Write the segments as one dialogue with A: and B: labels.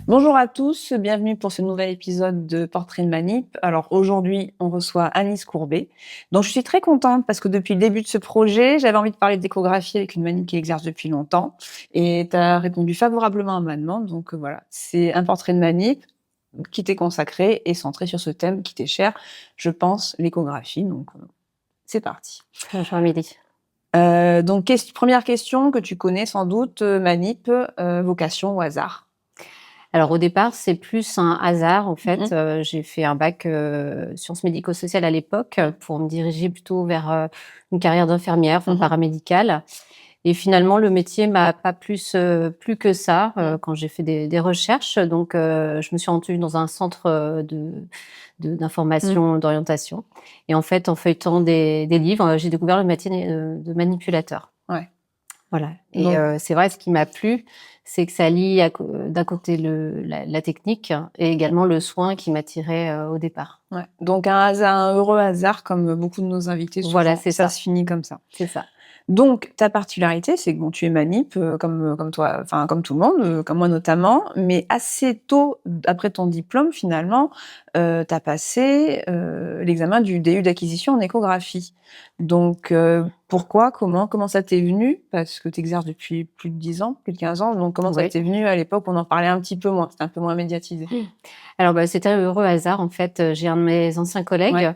A: Bonjour à tous, bienvenue pour ce nouvel épisode de Portrait de Manip. Alors aujourd'hui, on reçoit Alice Courbet. Donc je suis très contente parce que depuis le début de ce projet, j'avais envie de parler d'échographie avec une manip qui exerce depuis longtemps et tu as répondu favorablement à ma demande. Donc voilà, c'est un portrait de manip qui t'est consacré et centré sur ce thème qui t'est cher, je pense, l'échographie. Donc c'est parti.
B: Bonjour Amélie.
A: Donc première question que tu connais sans doute, manip, vocation ou hasard?
B: Alors au départ, c'est plus un hasard en fait.
A: Mmh.
B: J'ai fait un bac sciences médico-sociales à l'époque pour me diriger plutôt vers une carrière d'infirmière, enfin
A: Mmh.
B: paramédicale. Et finalement, le métier m'a pas plu que ça
A: Mmh.
B: quand j'ai fait des recherches. Donc, je me suis rendue dans un centre
A: Mmh.
B: d'information, d'orientation. Et en fait, en feuilletant des livres, j'ai découvert le métier de manipulateur.
A: Ouais.
B: Voilà. Et
A: Donc
B: c'est vrai, ce qui m'a plu, c'est que ça lie d'un côté la technique et également le soin qui m'attirait au départ.
A: ouais, donc un heureux hasard comme beaucoup de nos invités
B: Voilà,
A: souvent,
B: c'est
A: ça
B: ça,
A: se finit comme ça.
B: c'est ça.
A: Donc ta particularité, c'est que bon, tu es manip, comme toi, enfin comme tout le monde, comme moi notamment, mais assez tôt après ton diplôme finalement, tu as passé, l'examen du DU d'acquisition en échographie. Donc pourquoi? Comment ça t'est venu? Parce que tu exerces depuis plus de 10 ans, plus de 15 ans, donc comment ça
B: Oui.
A: t'est venu à l'époque? On en parlait un petit peu moins, c'était un peu moins médiatisé.
B: Alors, bah, c'était un heureux hasard. En fait, j'ai un de mes anciens
A: Ouais.
B: collègues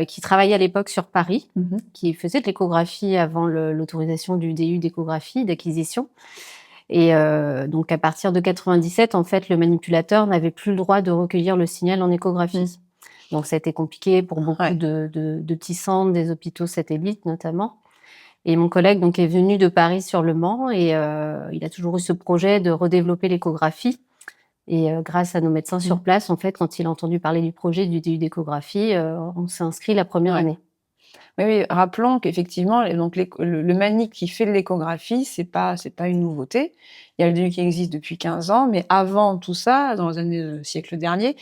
B: qui travaillait à l'époque sur Paris,
A: Mmh.
B: qui faisait de l'échographie avant l'autorisation du DU d'échographie, d'acquisition. Et donc, à partir de 97, en fait, le manipulateur n'avait plus le droit de recueillir le signal en échographie.
A: Mmh.
B: Donc, ça a été compliqué pour beaucoup
A: Ouais.
B: de petits centres, des hôpitaux satellites notamment. Et mon collègue donc est venu de Paris sur Le Mans et il a toujours eu ce projet de redévelopper l'échographie. Et grâce à nos médecins
A: Mmh.
B: sur place, en fait, quand il a entendu parler du projet du DU d'échographie, on s'est inscrit la première
A: Ouais.
B: année.
A: Oui, oui, rappelons qu'effectivement, donc le MANIC qui fait de l'échographie, c'est pas une nouveauté. Il y a le DU qui existe depuis 15 ans, mais avant tout ça, dans les années, siècle dernier,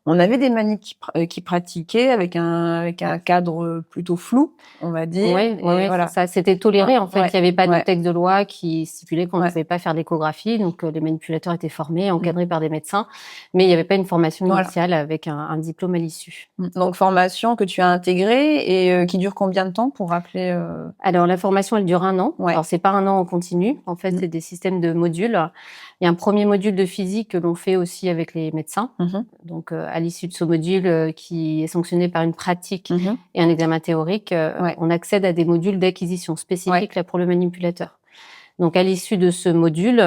A: on avait des MANIC qui pratiquaient avec un cadre, plutôt flou, on va dire
B: Ouais,
A: et
B: ouais, c'est
A: voilà.
B: ça. C'était toléré, en fait.
A: Ouais,
B: Il y avait pas de
A: ouais,
B: texte de loi qui stipulait qu'on ne
A: ouais,
B: pouvait pas faire d'échographie. Donc, les manipulateurs étaient formés,
A: mmh,
B: encadrés par des médecins, mais il y avait pas une formation
A: voilà.
B: initiale avec un diplôme à l'issue.
A: Donc formation que tu as intégrée et qui dure combien de temps pour rappeler,
B: Alors, la formation, elle dure 1 an.
A: Ouais.
B: Alors, c'est pas 1 an en continu. En fait,
A: Mmh.
B: c'est des systèmes de modules. Il y a un premier module de physique que l'on fait aussi avec les médecins.
A: Mmh.
B: Donc, à l'issue de ce module, qui est sanctionné par une pratique
A: Mmh.
B: et un examen théorique,
A: Ouais.
B: on accède à des modules d'acquisition
A: Ouais.
B: spécifiques là pour le manipulateur. Donc, à l'issue de ce module,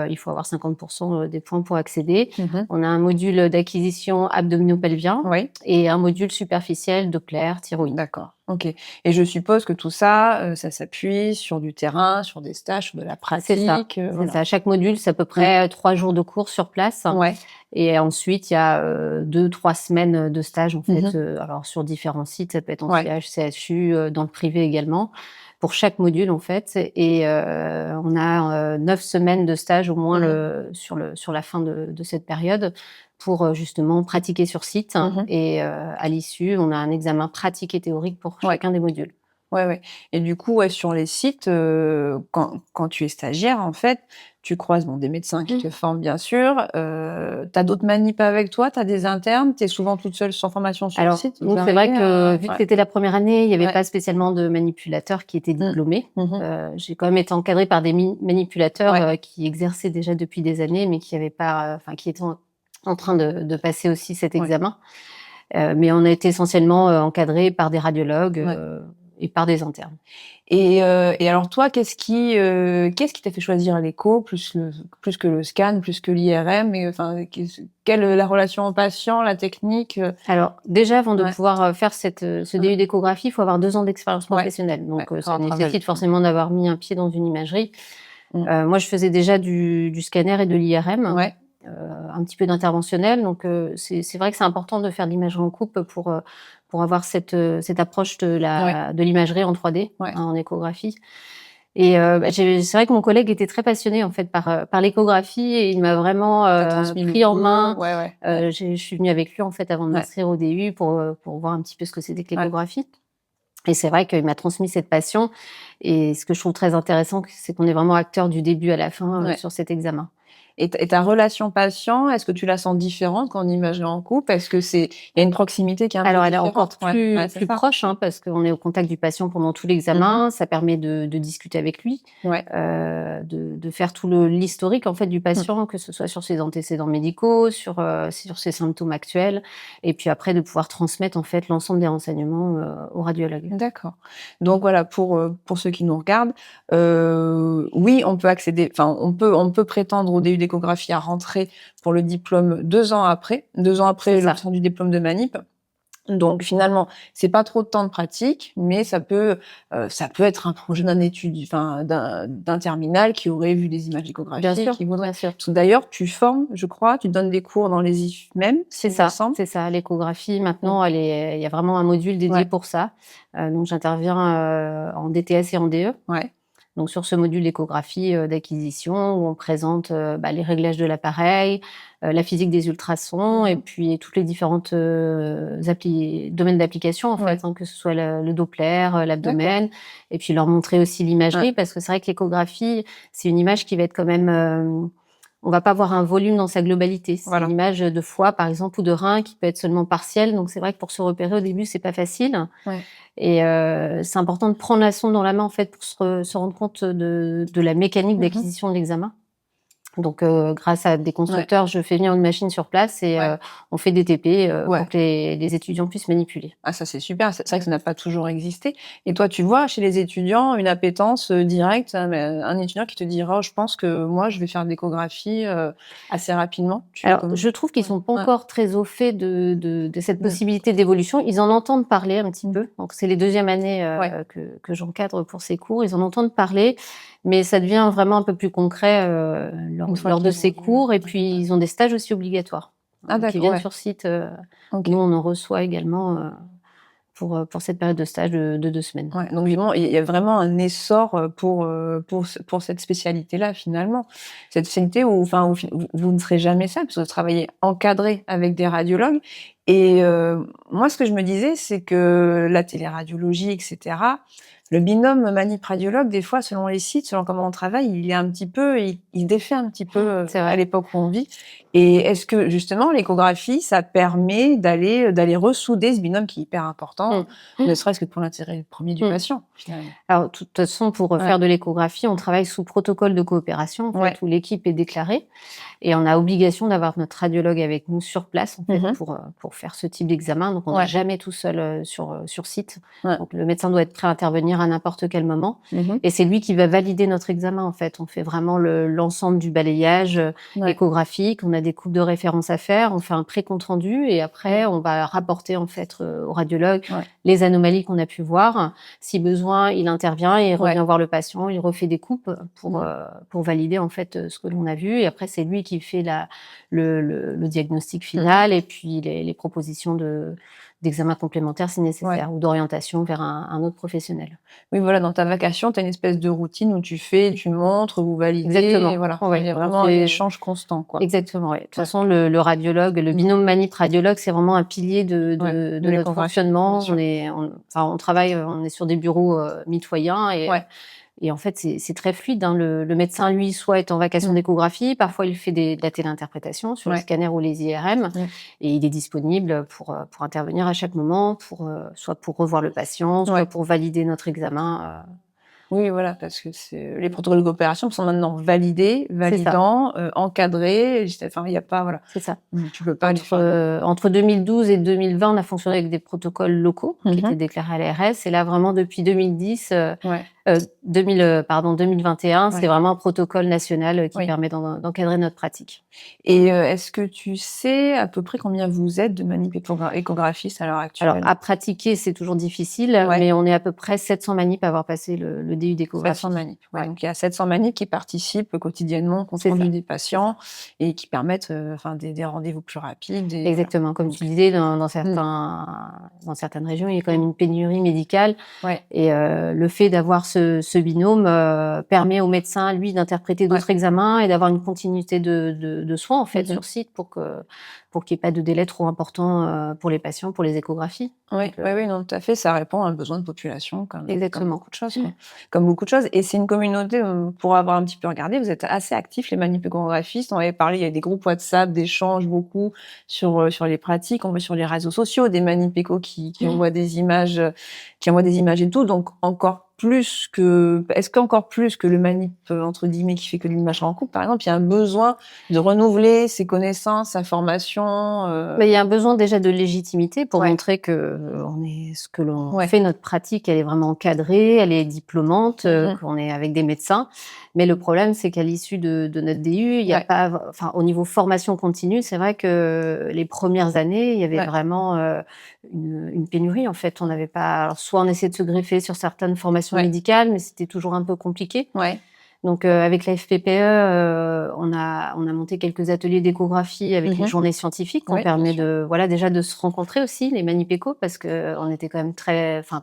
B: il faut avoir 50% des points pour accéder.
A: Mmh.
B: On a un module d'acquisition abdominopelvien
A: Oui.
B: et un module superficiel Doppler, thyroïde.
A: D'accord, OK, et je suppose que tout ça, ça s'appuie sur du terrain, sur des stages, sur de la
B: C'est ça,
A: pratique,
B: c'est
A: voilà.
B: ça. Chaque module, c'est à peu
A: Mmh.
B: près 3 jours de cours sur place.
A: Ouais.
B: Et ensuite, il y a 2-3 semaines de stage, en fait,
A: Mmh.
B: alors sur différents sites. Ça peut être en
A: Ouais.
B: CHU, dans le privé également, pour chaque module, en fait. Et on a 9 semaines de stage au moins
A: Mmh.
B: sur la fin de cette période pour justement pratiquer sur site.
A: Mmh.
B: Et à l'issue, on a un examen pratique et théorique pour
A: Ouais.
B: chacun des modules.
A: Ouais, ouais, et du coup, ouais, sur les sites, quand tu es stagiaire, en fait, tu croises, bon, des médecins qui te forment, bien sûr, tu as d'autres manips avec toi? Tu as des internes? Tu es souvent toute seule sans formation sur
B: Alors,
A: site? Vous
B: nous, c'est vrai
A: arrivez
B: que
A: à
B: vu que
A: ouais.
B: c'était la première année, il n'y avait
A: Ouais.
B: pas spécialement de manipulateurs qui étaient
A: Mmh.
B: diplômés.
A: Mmh.
B: J'ai quand même été encadrée par des manipulateurs
A: Ouais.
B: qui exerçaient déjà depuis des années, mais qui avaient pas, enfin, qui étaient en train de passer aussi cet
A: Ouais.
B: examen. Mais on a été essentiellement encadrés par des radiologues
A: Ouais.
B: et par des internes.
A: Et alors toi, qu'est-ce qui t'a fait choisir l'écho plus que le scan, plus que l'IRM et enfin, quelle la relation au patient, la technique,
B: Alors, déjà, avant de
A: Ouais.
B: pouvoir faire ce DU d'échographie, il faut avoir 2 ans d'expérience
A: Ouais.
B: professionnelle.
A: Ouais,
B: Donc, ça
A: avoir travaillé.
B: nécessite forcément d'avoir mis un pied dans une imagerie.
A: Mmh.
B: Moi, je faisais déjà du scanner et de l'IRM,
A: Ouais.
B: un petit peu d'interventionnel. Donc, c'est vrai que c'est important de faire de l'imagerie en coupe pour avoir cette approche
A: Ouais.
B: de l'imagerie en 3D,
A: Ouais.
B: hein, en échographie. Et bah, c'est vrai que mon collègue était très passionné en fait par l'échographie et il m'a vraiment
A: Tu as transmis le
B: pris en
A: feu.
B: main.
A: Ouais, ouais. Ouais.
B: Je suis venue avec lui en fait avant de
A: Ouais.
B: m'inscrire au DU pour voir un petit peu ce que c'était que
A: Ouais.
B: l'échographie. Et c'est vrai qu'il m'a transmis cette passion. Et ce que je trouve très intéressant, c'est qu'on est vraiment acteur du début à la fin
A: Ouais.
B: sur cet examen.
A: Et ta relation patient, est-ce que tu la sens différente quand on imagine en couple? Est-ce que il y a une proximité qui est un
B: Alors
A: peu
B: elle est encore
A: différente? Ouais, c'est
B: plus
A: ça.
B: proche, hein, parce qu'on est au contact du patient pendant tout
A: Mmh.
B: l'examen. Ça permet de discuter avec lui,
A: Ouais.
B: de faire tout l'historique en fait du patient, que ce soit sur ses antécédents médicaux, sur ses symptômes actuels, et puis après de pouvoir transmettre en fait l'ensemble des renseignements au radiologue.
A: D'accord. Donc voilà, pour ceux qui nous regardent, oui, on peut accéder, enfin, on peut prétendre au DU d'échographie à rentrer pour le diplôme 2 ans après, 2 ans
B: C'est
A: après
B: ça.
A: l'obtention du diplôme de manip. Donc finalement, c'est pas trop de temps de pratique, mais ça peut être un projet d'un étudiant, enfin d'un terminal qui aurait vu des images
B: Bien
A: d'échographie,
B: sûr,
A: qui voudrait.
B: bien sûr.
A: Parce que d'ailleurs, tu formes, je crois, tu donnes des cours dans les IF même,
B: C'est
A: il me
B: ça,
A: semble?
B: c'est ça. L'échographie
A: Mmh.
B: maintenant, il y a vraiment un module dédié
A: Ouais,
B: pour ça. Donc j'interviens en DTS et en DE.
A: ouais.
B: Donc sur ce module d'échographie, d'acquisition où on présente, les réglages de l'appareil, la physique des ultrasons et
A: Mmh.
B: puis toutes les différentes, domaines d'application en
A: Ouais.
B: fait, hein, que ce soit le Doppler,
A: D'accord.
B: l'abdomen et puis leur montrer aussi
A: Ouais.
B: l'imagerie parce que c'est vrai que l'échographie, c'est une image qui va être quand même, on va pas voir un volume dans sa globalité. C'est une
A: Voilà.
B: image de foie par exemple ou de rein qui peut être seulement partielle, donc c'est vrai que pour se repérer au début, c'est pas facile.
A: Ouais.
B: Et c'est important de prendre la sonde dans la main, en fait, pour se rendre compte de la mécanique
A: Mmh.
B: d'acquisition de l'examen. Donc grâce à des
A: Ouais.
B: constructeurs, je fais venir une machine sur place et
A: Ouais.
B: on fait des TP,
A: Ouais.
B: pour que les étudiants puissent manipuler.
A: Ah ça, c'est super. C'est vrai que ça n'a pas toujours existé. Et toi, tu vois chez les étudiants une appétence, directe, mais un étudiant qui te dira: «Oh, je pense que moi, je vais faire de l'échographie, assez rapidement».
B: Alors,
A: Comment?
B: je trouve qu'ils
A: Ouais.
B: sont pas
A: Ouais.
B: encore très au fait de cette
A: Mmh.
B: possibilité d'évolution. Ils en entendent parler un petit
A: Mmh.
B: peu. Donc c'est les 2e années,
A: Ouais.
B: que j'encadre pour ces cours. Ils en entendent parler, mais ça devient vraiment un peu plus concret,
A: Une fois
B: lors de
A: qu'ils ont
B: ces
A: vu.
B: cours et puis ils ont des stages aussi obligatoires,
A: Ah
B: donc ils
A: d'accord,
B: viennent
A: ouais.
B: sur site,
A: OK.
B: nous on en reçoit également, pour cette période de stage de 2 semaines.
A: Ouais, donc vivement il y a vraiment un essor, pour cette spécialité-là, finalement. Cette spécialité où enfin, où fi vous ne serez jamais seul, parce que vous travaillez encadré avec des radiologues et moi, ce que je me disais, c'est que la téléradiologie et cetera, le binôme manip-radiologue, des fois, selon les sites, selon comment on travaille, il est un petit peu il défait un petit peu,
B: C'est
A: à
B: vrai.
A: l'époque où on vit et est-ce que, justement, l'échographie, ça permet d'aller ressouder ce binôme qui est hyper important,
B: Mmh.
A: ne serait-ce que pour l'intérêt premier du
B: Mmh.
A: patient, finalement.
B: Alors, de toute façon, pour
A: Ouais,
B: faire de l'échographie, on travaille sous protocole de coopération, en
A: ouais.
B: fait, où l'équipe est déclarée et on a obligation d'avoir notre radiologue avec nous sur place, en fait,
A: Mmh.
B: pour faire ce type d'examen. Donc, on n'est
A: Ouais,
B: jamais tout seul sur site.
A: ouais.
B: Donc, le médecin doit être prêt à intervenir à n'importe quel moment.
A: Mmh.
B: Et c'est lui qui va valider notre examen, en fait. On fait vraiment l'ensemble du balayage
A: Ouais.
B: échographique. On a des coupes de référence à faire. On fait un pré-compte rendu et après,
A: Mmh.
B: on va rapporter, en fait, au radiologue
A: Ouais,
B: les anomalies qu'on a pu voir. Si besoin, il intervient et il
A: ouais.
B: revient voir le patient, il refait des coupes
A: Mmh.
B: pour valider en fait ce que l'on a vu. Et après, c'est lui qui fait le diagnostic
A: Mmh.
B: final et puis les propositions d'examen complémentaires si
A: Ouais.
B: nécessaire ou d'orientation vers un autre professionnel.
A: Oui, voilà, dans ta vacation, tu as une espèce de routine où tu fais, tu montres, vous validez et
B: Exactement.
A: voilà.
B: Ouais,
A: Il y a
B: on
A: vraiment un
B: fait
A: échange constant, quoi.
B: exactement, ouais. De toute
A: Ouais.
B: façon, le radiologue, le
A: Mmh.
B: binôme manip-radiologue, c'est vraiment un pilier
A: Ouais, de
B: de notre
A: l'échographie, bien
B: fonctionnement.
A: sûr.
B: Enfin, on travaille, on est sur des bureaux mitoyens
A: Ouais.
B: et en fait, c'est très fluide, hein. Le médecin, lui, soit est en vacation
A: Mmh.
B: d'échographie, parfois il fait de la téléinterprétation sur les
A: Ouais.
B: scanners ou les IRM
A: Mmh.
B: et il est disponible pour intervenir à chaque moment, soit pour revoir le patient, soit
A: Ouais.
B: pour valider notre examen.
A: Oui, voilà, parce que les protocoles de coopération sont maintenant validés,
B: C'est ça,
A: validants, encadrés, enfin, il y a pas voilà.
B: c'est ça.
A: Tu peux pas aller faire
B: Entre 2012 et 2020, on a fonctionné avec des protocoles locaux qui
A: mmh.
B: étaient déclarés à l'ARS et là, vraiment depuis 2010,
A: Ouais,
B: 2021, c'est
A: ouais,
B: vraiment un protocole national, qui
A: oui.
B: permet d'encadrer notre pratique.
A: Et est-ce que tu sais à peu près combien vous êtes de échographistes à l'heure
B: Alors
A: actuelle?
B: à pratiquer, c'est toujours difficile,
A: Ouais,
B: mais on est à peu près 700 manips à avoir passé le DU
A: 700
B: d'échographie.
A: manips. Ouais,
B: Ouais,
A: donc il y a 700 manips qui participent quotidiennement au compte
B: c'est
A: rendu
B: ça,
A: des
B: c'est ça.
A: patients et qui permettent, enfin des rendez-vous plus rapides et voilà.
B: Exactement, comme
A: Donc
B: tu le disais,
A: mmh,
B: dans certaines régions, il y a quand même une pénurie médicale
A: ouais.
B: et le fait d'avoir ce binôme permet au médecin, lui, d'interpréter d'autres examens et d'avoir une continuité de soins, en fait, sur site pour qu'il n'y ait pas de délai trop important pour les patients, pour les échographies.
A: Oui, non, tout à fait. Ça répond à un besoin de population, comme
B: Exactement.
A: beaucoup de choses, quoi. Comme beaucoup de choses. Et c'est une communauté, pour avoir un petit peu regardé, vous êtes assez actifs, les manip-échographistes. On avait parlé, il y a des groupes WhatsApp, d'échanges beaucoup sur les pratiques. On voit sur les réseaux sociaux des manip-échos qui envoient des images, et tout. Donc, est-ce qu'encore plus que le manip, entre guillemets, qui fait que l'image en couple, par exemple, il y a un besoin de renouveler ses connaissances, sa formation,
B: Mais il y a un besoin déjà de légitimité pour montrer que ce que l'on fait, notre pratique, elle est vraiment encadrée, elle est diplômante, qu'on est avec des médecins. Mais le problème, c'est qu'à l'issue de notre DU, il y a pas, enfin, au niveau formation continue, c'est vrai que les premières années, il y avait vraiment une pénurie, en fait. On n'avait pas, alors, soit on essayait de se greffer sur certaines formations médicales, mais c'était toujours un peu compliqué. Donc, avec la FPPE, on a monté quelques ateliers d'échographie avec les journées scientifiques, qui permet déjà de se rencontrer aussi, les manip-échos, parce qu'on était quand même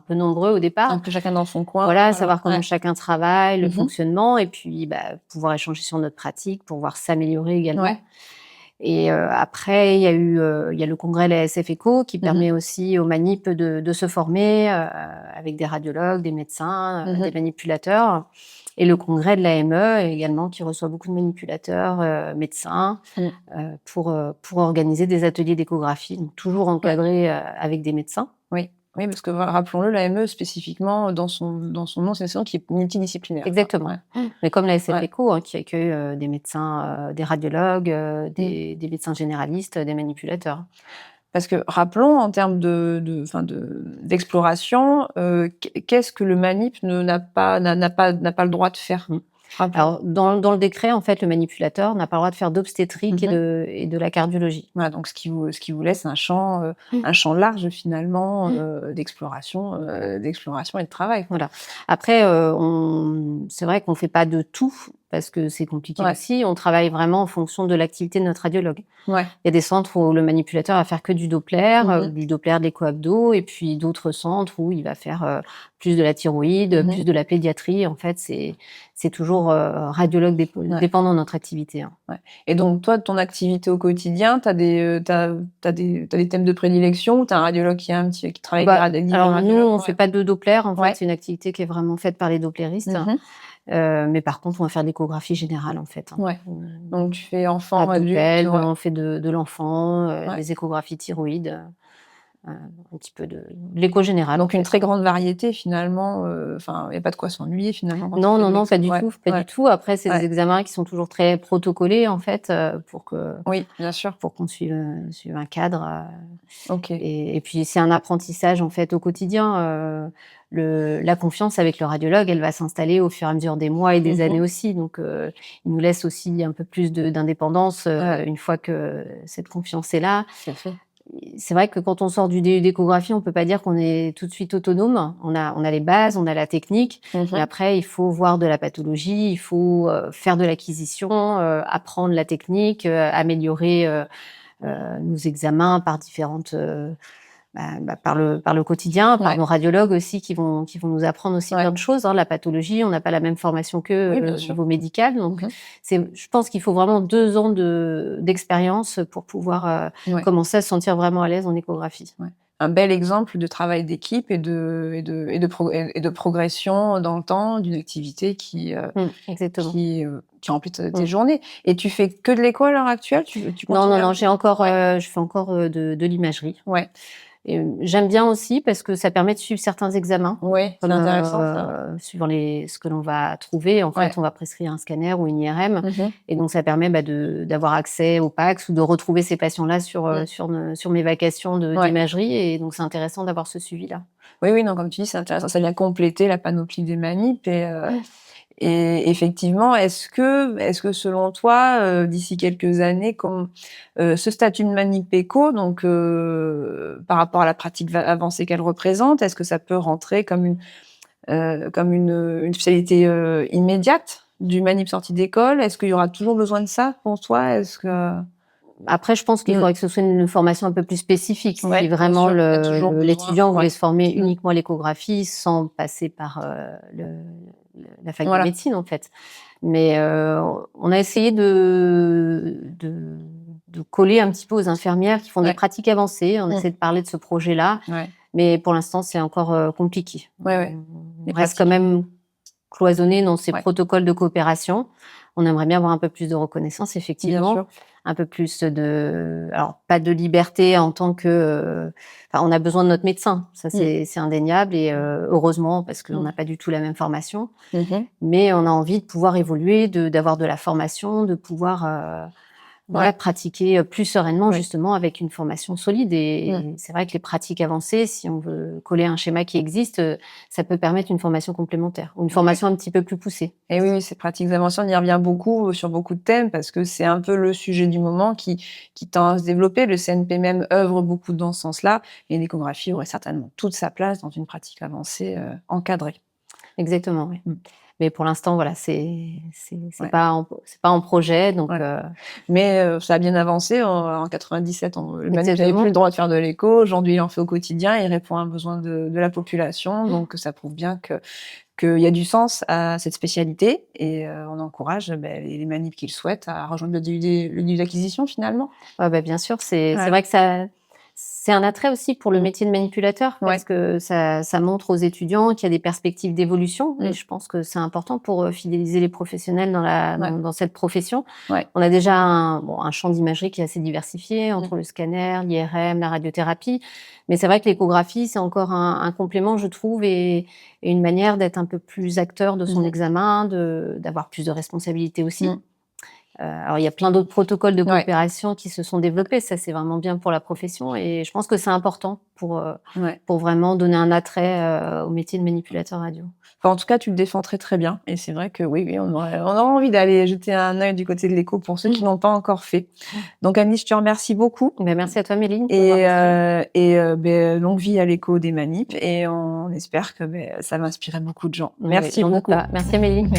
B: peu nombreux au départ.
A: Un peu chacun dans son coin.
B: Voilà, savoir comment chacun travaille, le fonctionnement, et puis pouvoir échanger sur notre pratique, pouvoir s'améliorer également. Et après, il y a le congrès de la SF Echo qui permet aussi aux manip de se former avec des radiologues, des médecins, des manipulateurs. Et le congrès de l'AME également, qui reçoit beaucoup de manipulateurs, médecins, pour organiser des ateliers d'échographie, donc toujours encadrés avec des médecins.
A: Oui, parce que rappelons-le, l'AME spécifiquement, dans son nom, c'est une association qui est multidisciplinaire.
B: Exactement. Mais comme la SF Echo, qui accueille des médecins, des radiologues, des médecins généralistes, des manipulateurs.
A: Parce que rappelons, en termes d'exploration, qu'est-ce que le manip n'a pas le droit de faire?
B: Alors, dans le décret, en fait, le manipulateur n'a pas le droit de faire d'obstétrique et de la cardiologie.
A: Voilà, donc ce qui vous laisse un champ large finalement d'exploration et de travail.
B: Voilà. Après, c'est vrai qu'on fait pas de tout parce que c'est compliqué aussi. On travaille vraiment en fonction de l'activité de notre radiologue. Il y a des centres où le manipulateur va faire que du Doppler, de l'écho-abdo, et puis d'autres centres où il va faire plus de la thyroïde, plus de la pédiatrie. En fait, c'est toujours radiologue dépendant de notre activité.
A: Et donc, toi, de ton activité au quotidien, t'as des thèmes de prédilection, ou t'as un radiologue qui travaille avec des
B: alors, nous, on fait pas de Doppler. En fait, c'est une activité qui est vraiment faite par les doppléristes. Mais par contre, on va faire de l'échographie générale, en fait.
A: Donc, tu fais enfant, adulte.
B: On fait de l'enfant, des échographies thyroïdes, un petit peu de l'écho général.
A: Donc, une très grande variété, finalement. Il n'y a pas de quoi s'ennuyer, finalement.
B: Non, pas du tout. Pas du tout. Après, c'est des examens qui sont toujours très protocolés, en fait,
A: oui, bien sûr.
B: Pour qu'on suive un cadre.
A: OK.
B: Et puis, c'est un apprentissage, en fait, au quotidien. La confiance avec le radiologue, elle va s'installer au fur et à mesure des mois et des années aussi. Donc, il nous laisse aussi un peu plus d'indépendance une fois que cette confiance est là.
A: Tout à fait.
B: C'est vrai que quand on sort du DU d'échographie, on peut pas dire qu'on est tout de suite autonome. On a les bases, on a la technique, mais après, il faut voir de la pathologie, il faut faire de l'acquisition, apprendre la technique, améliorer nos examens par différentes... par le quotidien, par nos radiologues aussi qui vont nous apprendre aussi plein de choses. La pathologie, on n'a pas la même formation qu'eux au niveau médical. Donc, je pense qu'il faut vraiment 2 ans d'expérience pour pouvoir commencer à se sentir vraiment à l'aise en échographie.
A: Un bel exemple de travail d'équipe et de progression dans le temps d'une activité qui remplit tes journées. Et tu fais que de l'écho à l'heure actuelle?
B: Non, je fais encore de l'imagerie. Et j'aime bien aussi parce que ça permet de suivre certains examens.
A: C'est intéressant, ça.
B: Suivant ce que l'on va trouver. En fait, on va prescrire un scanner ou une IRM. Et donc, ça permet d'avoir accès au PACS ou de retrouver ces patients-là sur mes vacations d'imagerie. Et donc, c'est intéressant d'avoir ce suivi-là.
A: Oui, non, comme tu dis, c'est intéressant. Ça vient compléter la panoplie des manips. Et effectivement, est-ce que selon toi, d'ici quelques années, ce statut de manip-écho, donc par rapport à la pratique avancée qu'elle représente, est-ce que ça peut rentrer comme une spécialité immédiate du manip sortie d'école? Est-ce qu'il y aura toujours besoin de ça pour toi?
B: Après, je pense qu'il faudrait que ce soit une formation un peu plus spécifique.
A: Ouais,
B: si
A: bien
B: vraiment
A: sûr, il y a toujours besoin.
B: l'étudiant voulait
A: Ouais.
B: se former uniquement à l'échographie sans passer par la fac
A: Voilà.
B: de médecine, en fait. Mais on a essayé de coller un petit peu aux infirmières qui font des
A: Ouais.
B: pratiques avancées. On essaie de parler de ce projet-là,
A: Ouais.
B: mais pour l'instant, c'est encore compliqué.
A: Ouais, ouais.
B: On
A: Les
B: reste quand
A: pratiques.
B: même cloisonné dans ces
A: Ouais.
B: protocoles de coopération. On aimerait bien avoir un peu plus de reconnaissance,
A: Bien
B: effectivement,
A: sûr.
B: un peu plus alors pas de liberté en tant que, on a besoin de notre médecin, ça c'est indéniable et heureusement parce qu'on n'a pas du tout la même formation, mais on a envie de pouvoir évoluer, d'avoir de la formation, de pouvoir voilà, pratiquer plus sereinement justement avec une formation solide. Et c'est vrai que les pratiques avancées, si on veut coller un schéma qui existe, ça peut permettre une formation complémentaire ou une formation un petit peu plus poussée.
A: Et oui, ces pratiques avancées, on y revient beaucoup sur beaucoup de thèmes parce que c'est un peu le sujet du moment qui tend à se développer. Le CNP même œuvre beaucoup dans ce sens-là et l'échographie aurait certainement toute sa place dans une pratique avancée encadrée.
B: Exactement, oui. Mais pour l'instant, voilà, c'est pas en projet, donc.
A: Mais ça a bien avancé. En 97, le Manip n'avait plus le droit de faire de l'écho. Aujourd'hui, il en fait au quotidien. Il répond à un besoin de la population. Donc, ça prouve bien qu'il y a du sens à cette spécialité. Et on encourage les manips qui le souhaitent à rejoindre le DU d'acquisition, finalement.
B: Ouais, bien sûr, c'est vrai que c'est un attrait aussi pour le métier de manipulateur parce que ça montre aux étudiants qu'il y a des perspectives d'évolution et je pense que c'est important pour fidéliser les professionnels dans cette profession. On a déjà un champ d'imagerie qui est assez diversifié entre le scanner, l'IRM, la radiothérapie, mais c'est vrai que l'échographie, c'est encore un complément, je trouve, et une manière d'être un peu plus acteur de son examen, d'avoir plus de responsabilités aussi. Alors, il y a plein d'autres protocoles de coopération qui se sont développés. Ça, c'est vraiment bien pour la profession et je pense que c'est important pour vraiment donner un attrait au métier de manipulateur radio.
A: Enfin, en tout cas, tu le défends très, très bien. Et c'est vrai que oui, on aurait envie d'aller jeter un œil du côté de l'écho pour ceux qui ne l'ont pas encore fait. Donc, Anis, je te remercie beaucoup.
B: Merci à toi, Méline.
A: Longue vie à l'écho des manips. Et on espère que ça va inspirer beaucoup de gens. Merci beaucoup.
B: Merci, Méline.